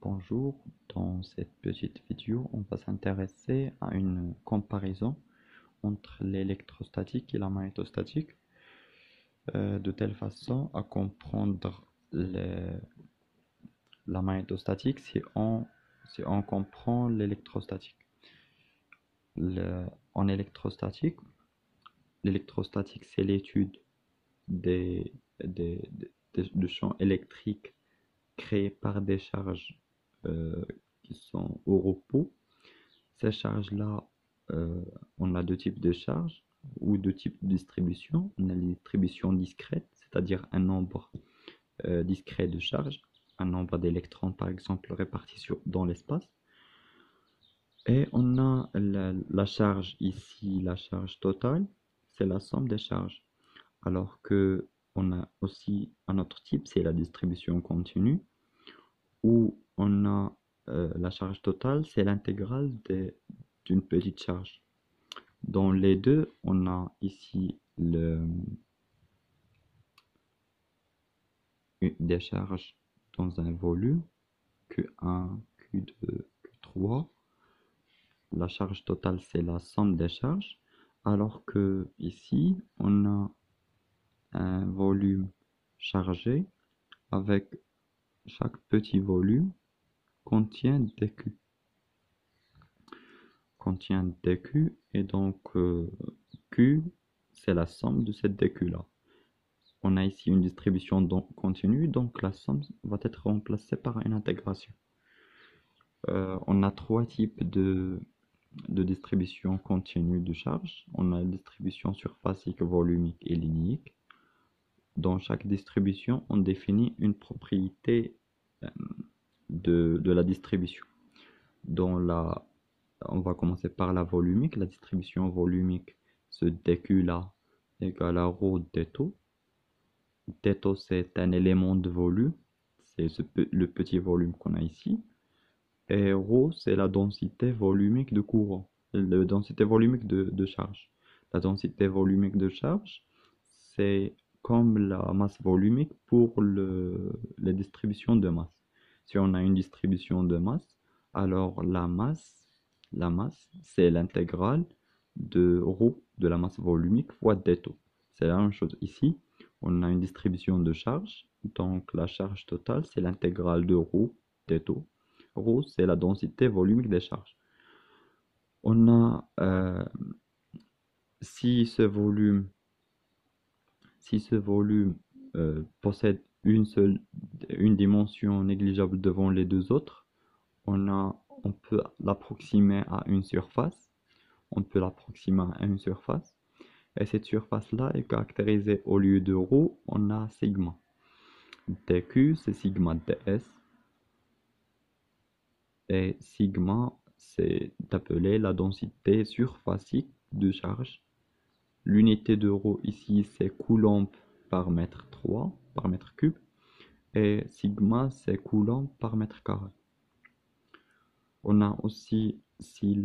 Bonjour, dans cette petite vidéo, on va s'intéresser à une comparaison entre l'électrostatique et la magnétostatique, de telle façon à comprendre la magnétostatique si on comprend l'électrostatique. En électrostatique, l'électrostatique c'est l'étude des, de champs électriques créés par des charges qui sont au repos. Ces charges-là, euh, on a deux types de charges ou deux types de distribution. On a les distributions discrètes, c'est-à-dire un nombre discret de charges, un nombre d'électrons par exemple répartis dans l'espace. Et on a la charge ici, la charge totale, c'est la somme des charges. Alors que on a aussi un autre type, c'est la distribution continue, où on a la charge totale, c'est l'intégrale d'une petite charge. Dans les deux, on a ici des charges dans un volume Q1, Q2, Q3. La charge totale, c'est la somme des charges, alors que ici, on a un volume chargé avec chaque petit volume contient des Q. Contient des Q et donc Q, c'est la somme de cette dq là. On a ici une distribution continue, donc la somme va être remplacée par une intégration. On a trois types de distribution continue de charge. On a la distribution surfacique, volumique et linéique. Dans chaque distribution, on définit une propriété de la distribution. On va commencer par la volumique. La distribution volumique, ce dq là égale à ρ dτ. Dτ, c'est un élément de volume. C'est le petit volume qu'on a ici. Et ρ, c'est la densité volumique de courant. La densité volumique de charge. La densité volumique de charge, c'est comme la masse volumique pour les distributions de masse. Si on a une distribution de masse, alors la masse, c'est l'intégrale de ρ de la masse volumique fois dτ. C'est la même chose ici. On a une distribution de charge, donc la charge totale, c'est l'intégrale de ρ dτ. Ρ, c'est la densité volumique des charges. On a, si ce volume possède une dimension négligeable devant les deux autres, on peut l'approximer à une surface. Et cette surface-là est caractérisée, au lieu de ρ, on a sigma. dq, c'est sigma ds. Et sigma, c'est appelé la densité surfacique de charge. L'unité de ρ ici, c'est coulomb par mètre 3, par mètre cube. Et sigma, c'est coulomb par mètre carré. On a aussi, si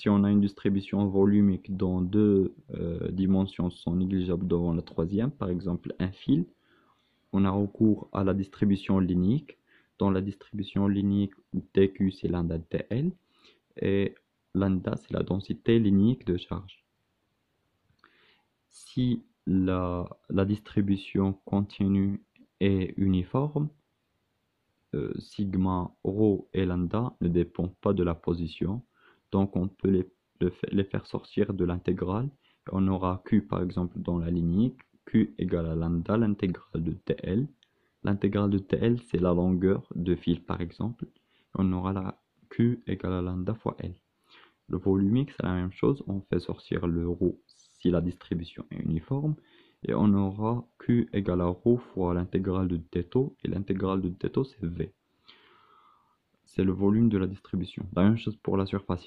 on a une distribution volumique dont deux dimensions sont négligeables devant la troisième, par exemple un fil, on a recours à la distribution linéique. Dans la distribution linéique, dq c'est lambda dl, et lambda c'est la densité linéique de charge. Si la distribution continue est uniforme, sigma, ρ et lambda ne dépendent pas de la position, donc on peut les faire sortir de l'intégrale. On aura q par exemple dans la linéique, q égale à lambda, l'intégrale de tl. L'intégrale de tl, c'est la longueur de fil par exemple. On aura la q égale à lambda fois l. Le volumique, c'est la même chose, on fait sortir le ρ si la distribution est uniforme, et on aura q égale à ρ fois l'intégrale de dτ, et l'intégrale de dτ c'est v. C'est le volume de la distribution. La même chose pour la surface.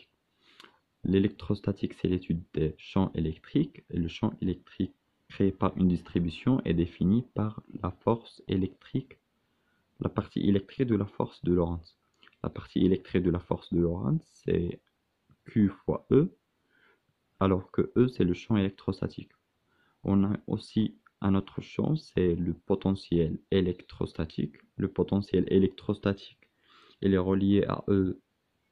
L'électrostatique, c'est l'étude des champs électriques, et le champ électrique créé par une distribution est défini par la force électrique, la partie électrique de la force de Lorentz. La partie électrique de la force de Lorentz, c'est Q fois E, alors que E, c'est le champ électrostatique. On a aussi Un autre champ, c'est le potentiel électrostatique. Le potentiel électrostatique, il est relié à E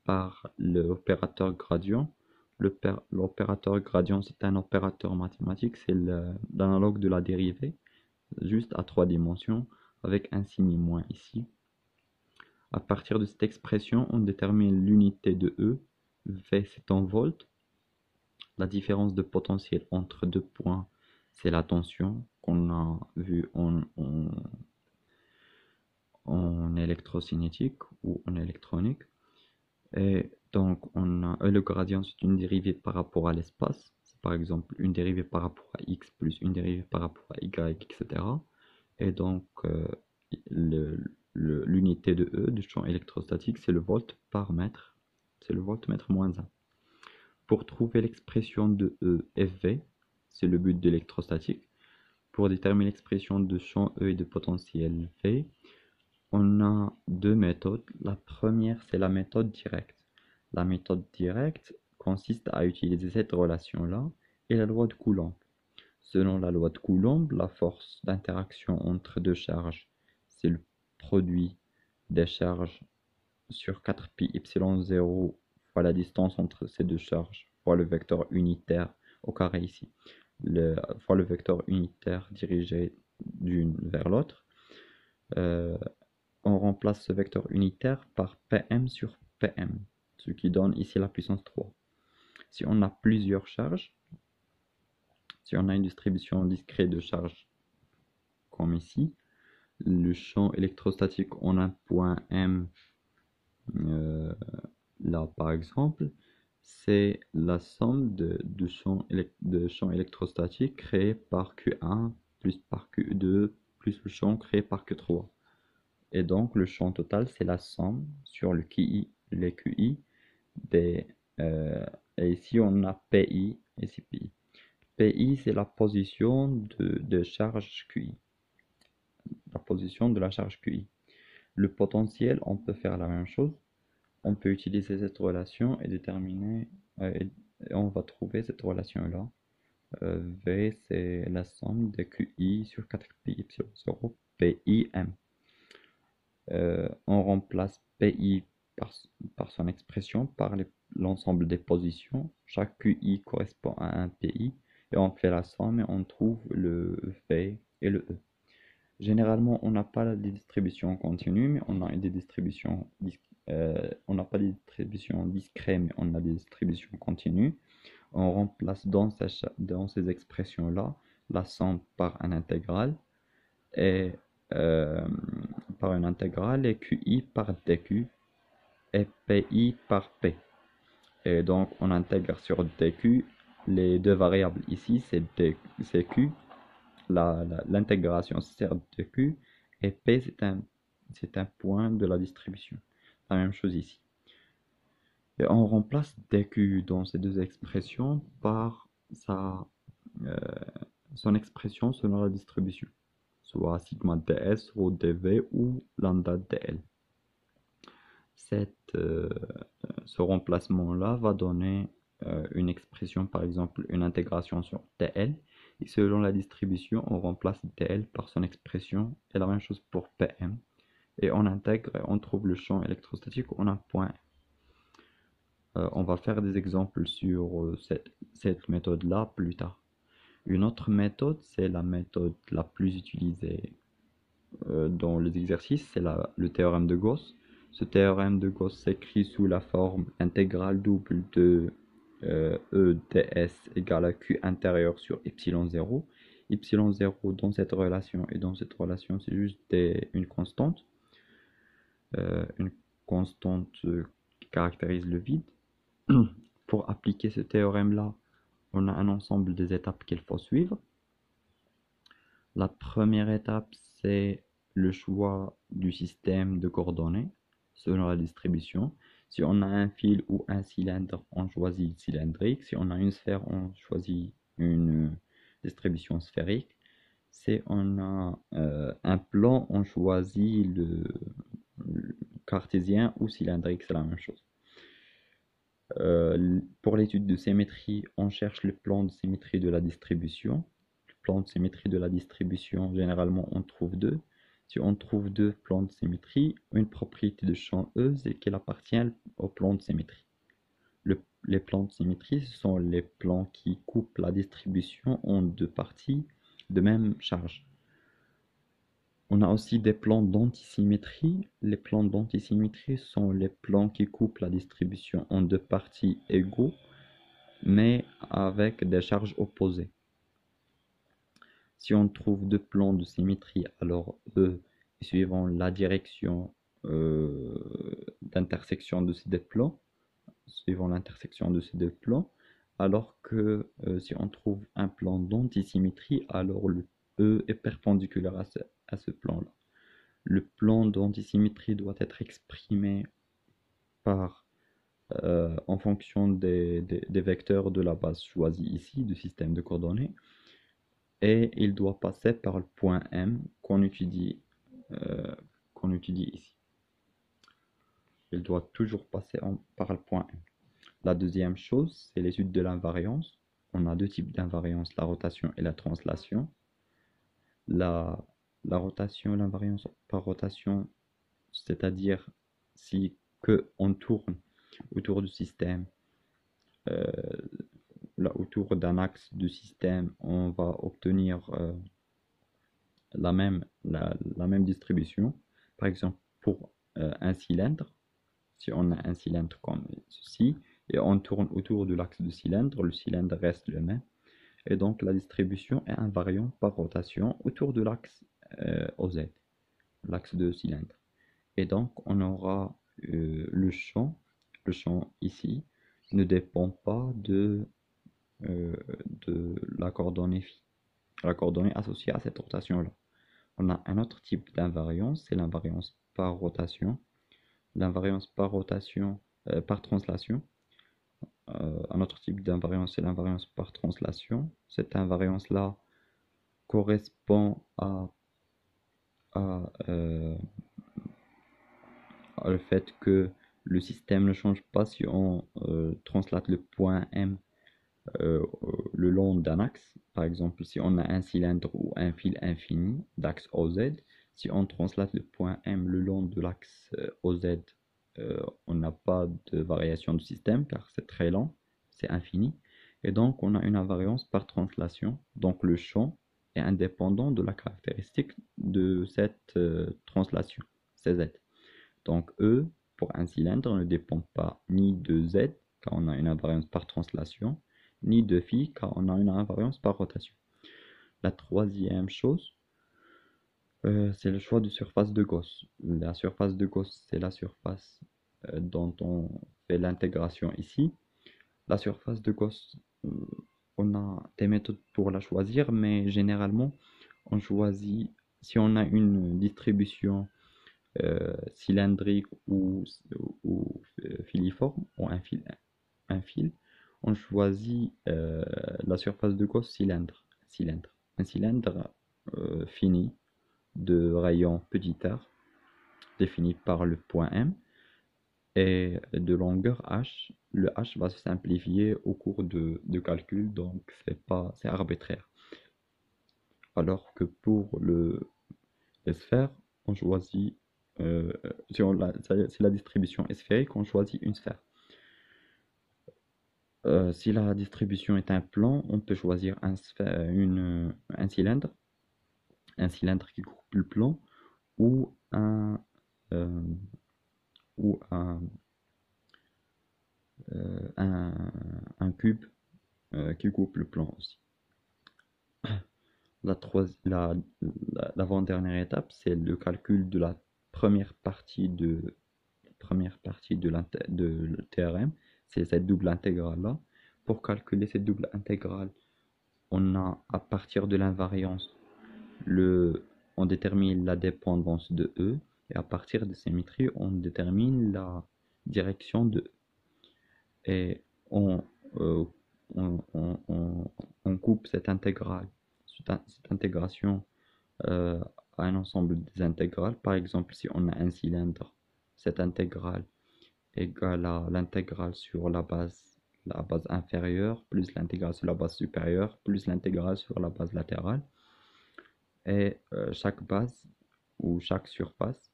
par l'opérateur gradient. L'opérateur gradient, c'est un opérateur mathématique, c'est l'analogue de la dérivée, juste à 3 dimensions, avec un signe moins ici. À partir de cette expression, on détermine l'unité de E. V, c'est en volts. La différence de potentiel entre deux points, c'est la tension qu'on a vu en électrocinétique ou en électronique. Et donc, le gradient, c'est une dérivée par rapport à l'espace. C'est par exemple une dérivée par rapport à x plus une dérivée par rapport à y, etc. Et donc, l'unité de E, du champ électrostatique, c'est le volt par mètre. C'est le voltmètre moins 1. Pour trouver l'expression de E et V, c'est le but de l'électrostatique. Pour déterminer l'expression de champ E et de potentiel V, on a deux méthodes. La première, c'est la méthode directe. La méthode directe consiste à utiliser cette relation-là et la loi de Coulomb. Selon la loi de Coulomb, la force d'interaction entre deux charges, c'est le produit des charges sur 4pi epsilon 0 fois la distance entre ces deux charges fois le vecteur unitaire au carré ici, fois le vecteur unitaire dirigé d'une vers l'autre. On remplace ce vecteur unitaire par Pm sur Pm, ce qui donne ici la puissance 3. Si on a plusieurs charges, si on a une distribution discrète de charges comme ici, le champ électrostatique en un point M, là par exemple, c'est la somme de champs électrostatiques créés par Q1 plus par Q2 plus le champ créé par Q3. Et donc le champ total, c'est la somme sur le QI, les QI des... et ici on a PI et ici PI. PI, c'est la position de charge QI. La position de la charge QI. Le potentiel, on peut faire la même chose. On peut utiliser cette relation et déterminer, et on va trouver cette relation-là. V, c'est la somme de QI sur 4pi epsilon 0 PIM. On remplace PI par son expression par l'ensemble des positions. Chaque QI correspond à un PI et on fait la somme et on trouve le V et le E. Généralement, on n'a pas des distributions continues, mais on a des distributions on n'a pas des distributions discrètes, mais on a des distributions continues. On remplace dans ces expressions-là la somme par un intégral et par une intégrale et QI par DQ et PI par P. Et donc on intègre sur DQ les deux variables ici, c'est Q, l'intégration sert DQ et P c'est un point de la distribution. La même chose ici. Et on remplace DQ dans ces deux expressions par son expression selon la distribution, soit sigma ds, rho dv ou lambda dl. Ce remplacement-là va donner une expression, par exemple une intégration sur dl, et selon la distribution, on remplace dl par son expression, et la même chose pour pm, et on intègre et on trouve le champ électrostatique en un point. On va faire des exemples sur cette méthode-là plus tard. Une autre méthode, c'est la méthode la plus utilisée dans les exercices, c'est le théorème de Gauss. Ce théorème de Gauss s'écrit sous la forme intégrale double de E ds égale à Q intérieur sur epsilon 0. Epsilon 0 dans cette relation et dans cette relation, c'est juste une constante. Une constante qui caractérise le vide. Pour appliquer ce théorème-là, on a un ensemble des étapes qu'il faut suivre. La première étape, c'est le choix du système de coordonnées selon la distribution. Si on a un fil ou un cylindre, on choisit cylindrique. Si on a une sphère, on choisit une distribution sphérique. Si on a un plan, on choisit le cartésien ou cylindrique, c'est la même chose. Pour l'étude de symétrie, on cherche le plan de symétrie de la distribution. Le plans de symétrie de la distribution, généralement on trouve deux. Si on trouve deux plans de symétrie, une propriété de champ E, c'est qu'elle appartient au plan de symétrie. Les plans de symétrie, ce sont les plans qui coupent la distribution en deux parties de même charge. On a aussi des plans d'antisymétrie. Les plans d'antisymétrie sont les plans qui coupent la distribution en deux parties égaux, mais avec des charges opposées. Si on trouve deux plans de symétrie, alors E, suivant la direction d'intersection de ces deux plans, suivant l'intersection de ces deux plans, alors que si on trouve un plan d'antisymétrie, alors le E est perpendiculaire à ce plan-là. Le plan d'antisymétrie doit être exprimé par, en fonction des vecteurs de la base choisie ici, du système de coordonnées, et il doit passer par le point M qu'on étudie ici. Il doit toujours passer par le point M. La deuxième chose, c'est l'étude de l'invariance. On a deux types d'invariance, la rotation et la translation. La rotation, l'invariance par rotation, c'est-à-dire si que on tourne autour du système, là, autour d'un axe du système, on va obtenir la même distribution. Par exemple, pour un cylindre, si on a un cylindre comme ceci, et on tourne autour de l'axe du cylindre, le cylindre reste le même. Et donc la distribution est invariante par rotation autour de l'axe OZ, l'axe de cylindre. Et donc on aura le champ ici ne dépend pas de la coordonnée phi, la coordonnée associée à cette rotation-là. On a un autre type d'invariance, c'est l'invariance par rotation. L'invariance par rotation, par translation. Un autre type d'invariance, c'est l'invariance par translation. Cette invariance-là correspond à, le fait que le système ne change pas si on translate le point M le long d'un axe. Par exemple, si on a un cylindre ou un fil infini d'axe OZ, si on translate le point M le long de l'axe OZ, on n'a pas de variation du système car c'est très lent, c'est infini. Et donc, on a une invariance par translation. Donc, le champ est indépendant de la caractéristique de cette translation, CZ. Donc, E, pour un cylindre, ne dépend pas ni de Z, car on a une invariance par translation, ni de phi, car on a une invariance par rotation. La troisième chose, c'est le choix de surface de Gauss. La surface de Gauss, c'est la surface dont on fait l'intégration ici. La surface de Gauss, on a des méthodes pour la choisir, mais généralement, on choisit, si on a une distribution cylindrique ou filiforme, ou un fil, on choisit la surface de Gauss cylindre. Un cylindre fini de rayon petit r, défini par le point M, et de longueur h. Le h va se simplifier au cours de calcul, donc c'est arbitraire. Alors que pour les sphères, on choisit, si la distribution est sphérique, on choisit une sphère. Si la distribution est un plan, on peut choisir un cylindre qui coupe le plan, ou euh, ou un cube qui coupe le plan aussi. L'avant-dernière étape, c'est le calcul de la première partie de le théorème, c'est cette double intégrale-là. Pour calculer cette double intégrale, on a, à partir de l'invariance, on détermine la dépendance de E, et à partir de symétrie, on détermine la direction de E. Et on coupe cette intégration à un ensemble des intégrales. Par exemple, si on a un cylindre, cette intégrale égale à l'intégrale sur la base la base inférieure, plus l'intégrale sur la base supérieure, plus l'intégrale sur la base latérale. Et chaque base ou chaque surface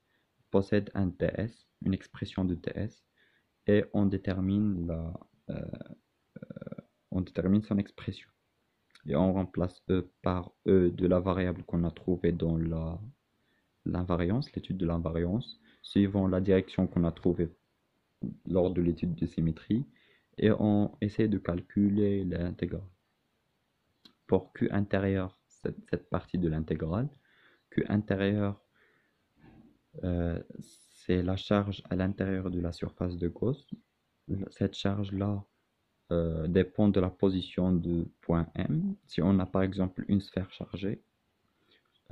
possède un TS, une expression de TS, et euh, on détermine son expression. Et on remplace E par E de la variable qu'on a trouvée dans l'invariance, l'étude de l'invariance, suivant la direction qu'on a trouvée lors de l'étude de symétrie, et on essaie de calculer l'intégrale. Pour Q intérieur, cette partie de l'intégrale, Q intérieur, c'est la charge à l'intérieur de la surface de Gauss. Cette charge-là dépend de la position de point M. Si on a par exemple une sphère chargée,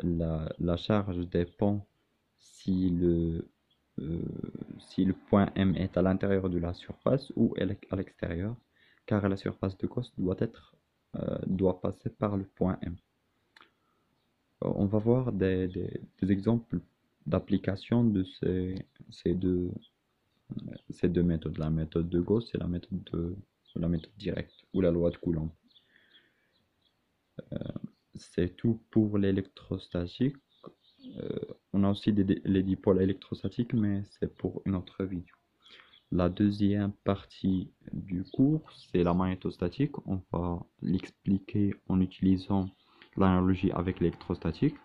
la charge dépend si euh, si le point M est à l'intérieur de la surface ou à l'extérieur, car la surface de Gauss doit passer par le point M. On va voir des exemples d'application de ces deux méthodes, la méthode de Gauss et la méthode directe, ou la loi de Coulomb. C'est tout pour l'électrostatique. On a aussi les dipôles électrostatiques, mais c'est pour une autre vidéo. La deuxième partie du cours, c'est la magnétostatique. On va l'expliquer en utilisant l'analogie avec l'électrostatique.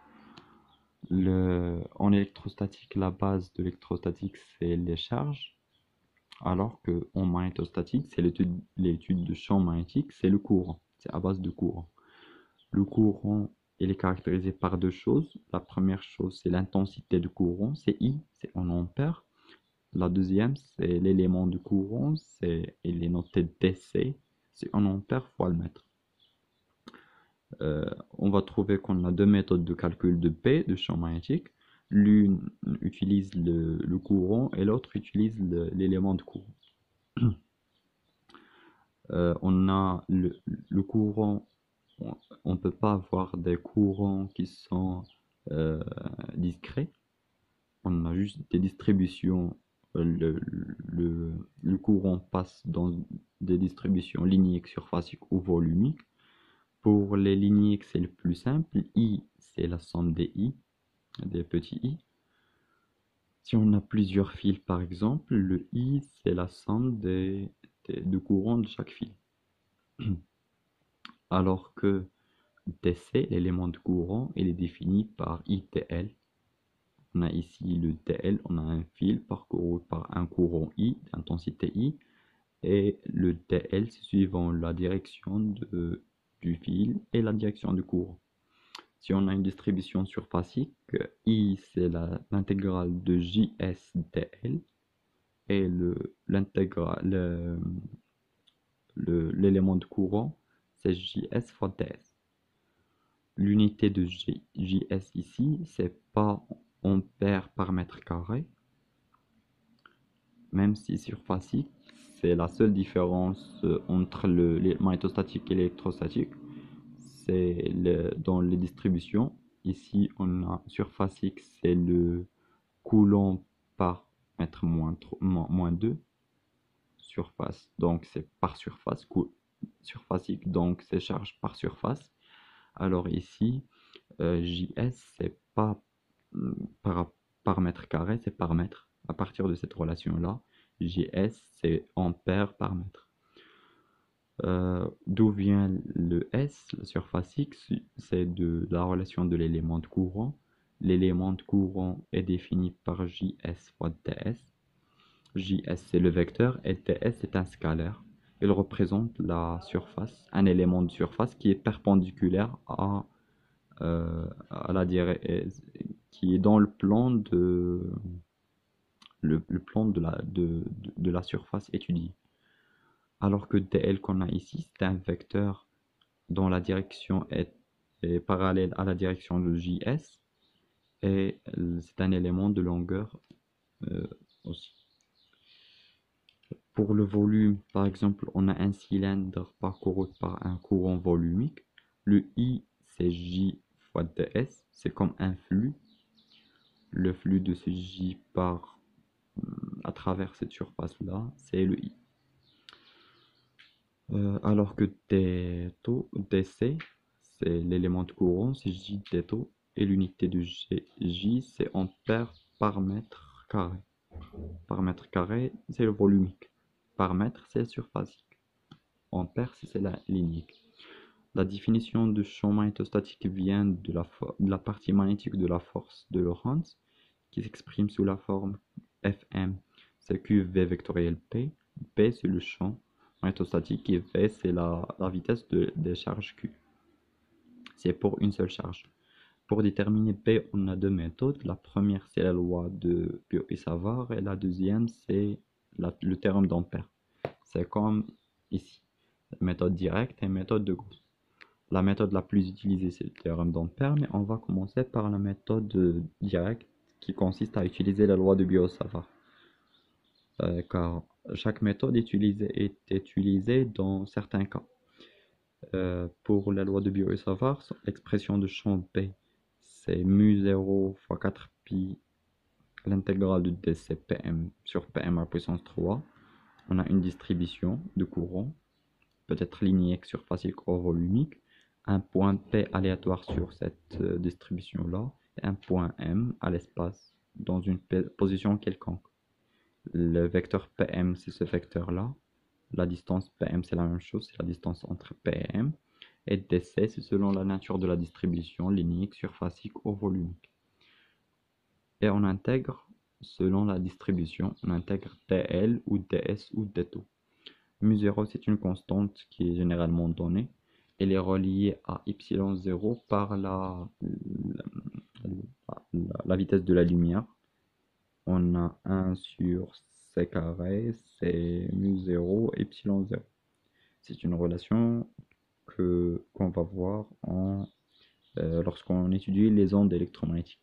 En électrostatique, la base de l'électrostatique, c'est les charges, alors qu'en magnétostatique, c'est l'étude de champ magnétique, c'est le courant, c'est à base de courant. Le courant, il est caractérisé par deux choses. La première chose, c'est l'intensité du courant, c'est I, c'est en ampères. La deuxième, c'est l'élément de courant, il est noté DC, c'est en ampères fois le mètre. On va trouver qu'on a deux méthodes de calcul de P, de champ magnétique. L'une utilise le courant et l'autre utilise l'élément de courant. On a le courant, on ne peut pas avoir des courants qui sont discrets. On a juste des distributions. Le courant passe dans des distributions linéaires, surfaciques ou volumiques. Pour les linéaires, c'est le plus simple. I, c'est la somme des I, des petits I. Si on a plusieurs fils, par exemple, le I, c'est la somme de courants de chaque fil. Alors que DC, l'élément de courant, il est défini par ITL. On a ici le TL, on a un fil parcouru par un courant I, d'intensité I, et le TL, c'est suivant la direction du fil et la direction du courant. Si on a une distribution surfacique, I, c'est l'intégrale de JSDL, et l'élément de courant, c'est JS fois DS. L'unité de JS ici, c'est pas ampère par mètre carré, même si surfacique, c'est la seule différence entre le magnétostatique et l'électrostatique. C'est dans les distributions. Ici, on a surfacique, c'est le coulomb par mètre moins 2. Surface, donc c'est par surface. Surfacique, donc c'est charge par surface. Alors ici, JS, c'est pas par, par mètre carré, c'est par mètre. À partir de cette relation-là, JS, c'est ampère par mètre. D'où vient le S, la surface X, c'est de la relation de l'élément de courant. L'élément de courant est défini par JS fois TS. JS, c'est le vecteur et TS, c'est un scalaire. Il représente la surface, un élément de surface qui est perpendiculaire à la qui est dans le plan le plan de la surface étudiée. Alors que DL qu'on a ici, c'est un vecteur dont la direction est parallèle à la direction de JS et c'est un élément de longueur aussi. Pour le volume, par exemple, on a un cylindre parcouru par un courant volumique. Le I, c'est J fois ds, c'est comme un flux. Le flux de ce J à travers cette surface-là, c'est le I. Alors que DC, c'est l'élément de courant, c'est J d'étau, et l'unité de J, c'est ampère par mètre carré. Par mètre carré, c'est le volumique. Par mètre, c'est le surfacique. Ampère, c'est la linéique. La définition du champ magnétostatique vient de la partie magnétique de la force de Lorentz, qui s'exprime sous la forme Fm, c'est QV vectoriel P. P, c'est le champ magnétostatique et V, c'est la vitesse des charges Q. C'est pour une seule charge. Pour déterminer P, on a deux méthodes. La première, c'est la loi de Biot et Savart, et la deuxième, c'est le théorème d'Ampère. C'est comme ici, méthode directe et méthode de Gauss. La méthode la plus utilisée, c'est le théorème d'Ampère, mais on va commencer par la méthode directe qui consiste à utiliser la loi de Biot-Savart. Car chaque méthode est utilisée dans certains cas. Pour la loi de Biot-Savart, l'expression de champ P, c'est mu0 fois 4pi l'intégrale de dc Pm sur Pm à la puissance 3. On a une distribution de courant, peut-être linéaire, surfacique ou volumique, un point P aléatoire sur cette distribution-là, et un point M à l'espace, dans une position quelconque. Le vecteur PM, c'est ce vecteur-là. La distance PM, c'est la même chose, c'est la distance entre P et M. Et DC, c'est selon la nature de la distribution, linéaire, surfacique ou volumique. Et on intègre, selon la distribution, on intègre DL ou DS ou DTO. Mu0, c'est une constante qui est généralement donnée. Elle est reliée à y0 par la vitesse de la lumière. On a 1 sur c carré, c'est mu0, epsilon 0. C'est une relation qu'on va voir lorsqu'on étudie les ondes électromagnétiques.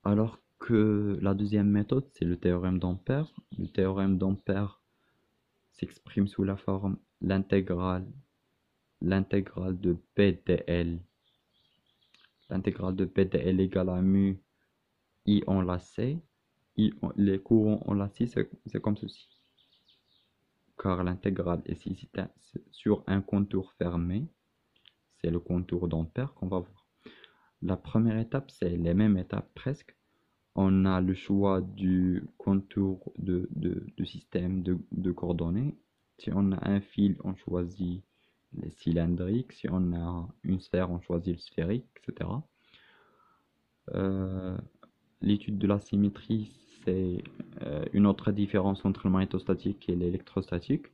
Alors que la deuxième méthode, c'est le théorème d'Ampère. Le théorème d'Ampère s'exprime sous la forme l'intégrale de P dl. L'intégrale de P dl égale à mu I en lacet. Les courants en lacet, c'est comme ceci. Car l'intégrale est ici sur un contour fermé. C'est le contour d'Ampère qu'on va voir. La première étape, c'est les mêmes étapes presque. On a le choix du contour de système de coordonnées. Si on a un fil, on choisit les cylindriques. Si on a une sphère, on choisit le sphérique, etc. L'étude de la symétrie, c'est une autre différence entre le magnétostatique et l'électrostatique.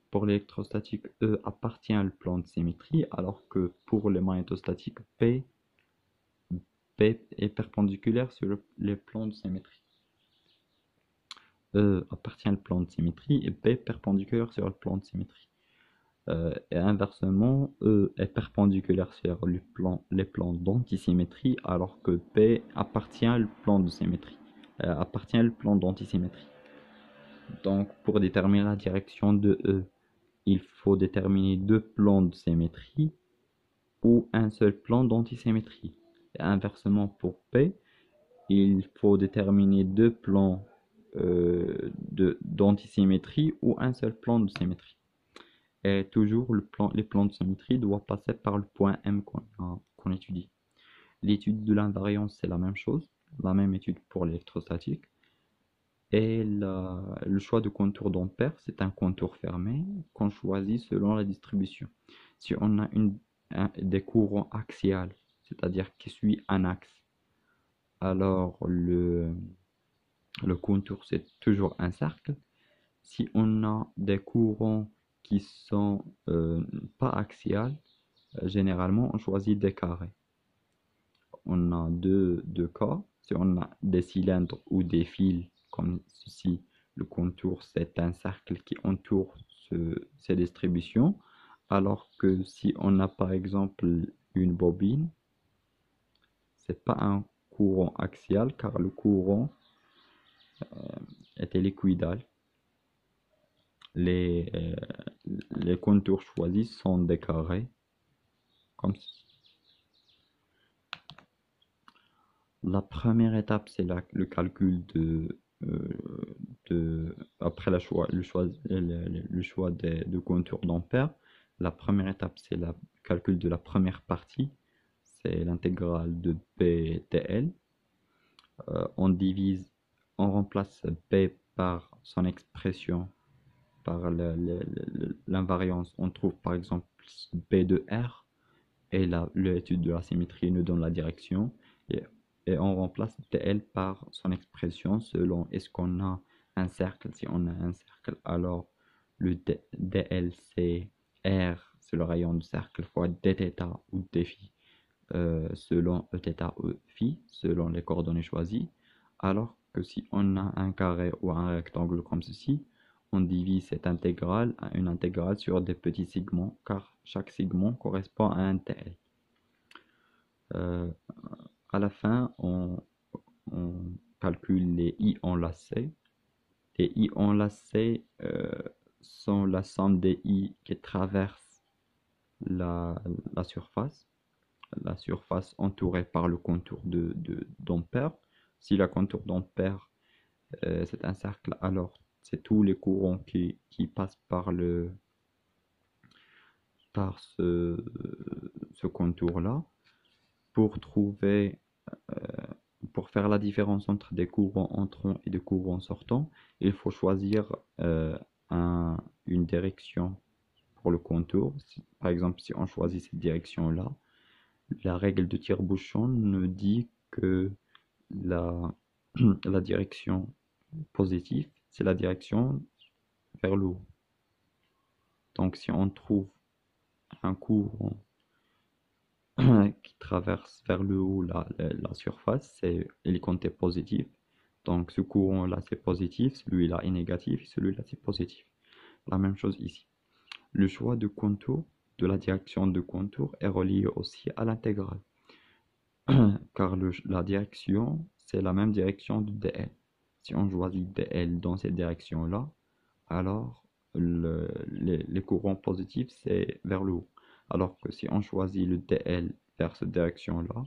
Pour l'électrostatique, E appartient au plan de symétrie, alors que pour le magnétostatique, P est perpendiculaire sur les plans de symétrie. E appartient au plan de symétrie et P perpendiculaire sur le plan de symétrie. Et inversement, E est perpendiculaire sur les plans d'antisymétrie, alors que P appartient au plan de symétrie, appartient au plan d'antisymétrie. Donc, pour déterminer la direction de E, il faut déterminer deux plans de symétrie ou un seul plan d'antisymétrie. Et inversement, pour P, il faut déterminer deux plans d'antisymétrie ou un seul plan de symétrie. Et toujours, les plans de symétrie doivent passer par le point M qu'on étudie. L'étude de l'invariance, c'est la même chose, la même étude pour l'électrostatique. Et le choix de contour d'Ampère, c'est un contour fermé qu'on choisit selon la distribution. Si on a des courants axiales, c'est-à-dire qui suit un axe, alors le contour, c'est toujours un cercle. Si on a des courants qui sont pas axiales, généralement, on choisit des carrés. On a deux cas. Si on a des cylindres ou des fils comme ceci, le contour, c'est un cercle qui entoure ces distributions. Alors que si on a par exemple une bobine, c'est pas un courant axial car le courant est hélicoïdal. Les contours choisis sont des carrés, comme ceci. La première étape, c'est le calcul après le choix de contours d'ampères, la première étape, c'est le calcul de la première partie, c'est l'intégrale de B dl. On divise, on remplace B par son expression, par l'invariance. On trouve par exemple B de R, et l'étude de la symétrie nous donne la direction, et, et on remplace dl par son expression selon est-ce qu'on a un cercle. Si on a un cercle, alors le dl c'est R, c'est le rayon du cercle, fois dθ ou dφ selon Eθ ou phi, selon les coordonnées choisies. Alors que si on a un carré ou un rectangle comme ceci, on divise cette intégrale à une intégrale sur des petits segments, car chaque segment correspond à un TL. À la fin, on calcule les i enlacés. Les i enlacés sont la somme des i qui traversent la surface entourée par le contour d'Ampère. Si le contour d'Ampère c'est un cercle, alors c'est tous les courants qui passent par ce contour-là. Pour trouver, pour faire la différence entre des courants entrants et des courants sortants, il faut choisir une direction pour le contour. Par exemple, si on choisit cette direction-là, la règle de tire-bouchon nous dit que la, la direction positive, c'est la direction vers le haut. Donc si on trouve un courant qui traverse vers le haut la surface, il est compté positif. Donc ce courant-là c'est positif, celui-là est négatif, et celui-là c'est positif. La même chose ici. Le choix de contour, de la direction de contour est relié aussi à l'intégrale. Car la direction, c'est la même direction de dl. Si on choisit dl dans cette direction-là, alors les courants positifs, c'est vers le haut. Alors que si on choisit le dl vers cette direction-là,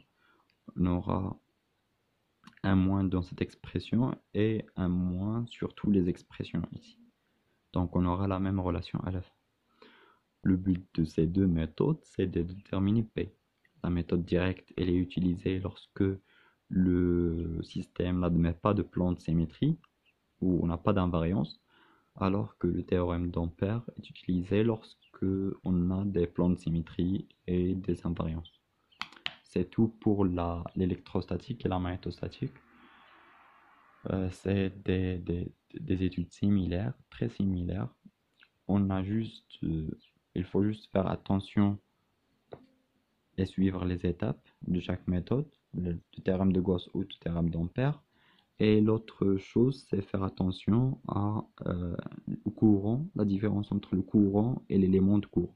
on aura un moins dans cette expression et un moins sur toutes les expressions ici. Donc on aura la même relation à la fin. Le but de ces deux méthodes, c'est de déterminer P. La méthode directe, elle est utilisée lorsque le système n'admet pas de plan de symétrie ou on n'a pas d'invariance, alors que le théorème d'Ampère est utilisé lorsque on a des plans de symétrie et des invariances. C'est tout pour l'électrostatique et la magnétostatique. C'est des études similaires, très similaires. On a juste, il faut juste faire attention et suivre les étapes de chaque méthode, le théorème de Gauss ou le théorème d'Ampère. Et l'autre chose, c'est faire attention au courant, la différence entre le courant et l'élément de courant.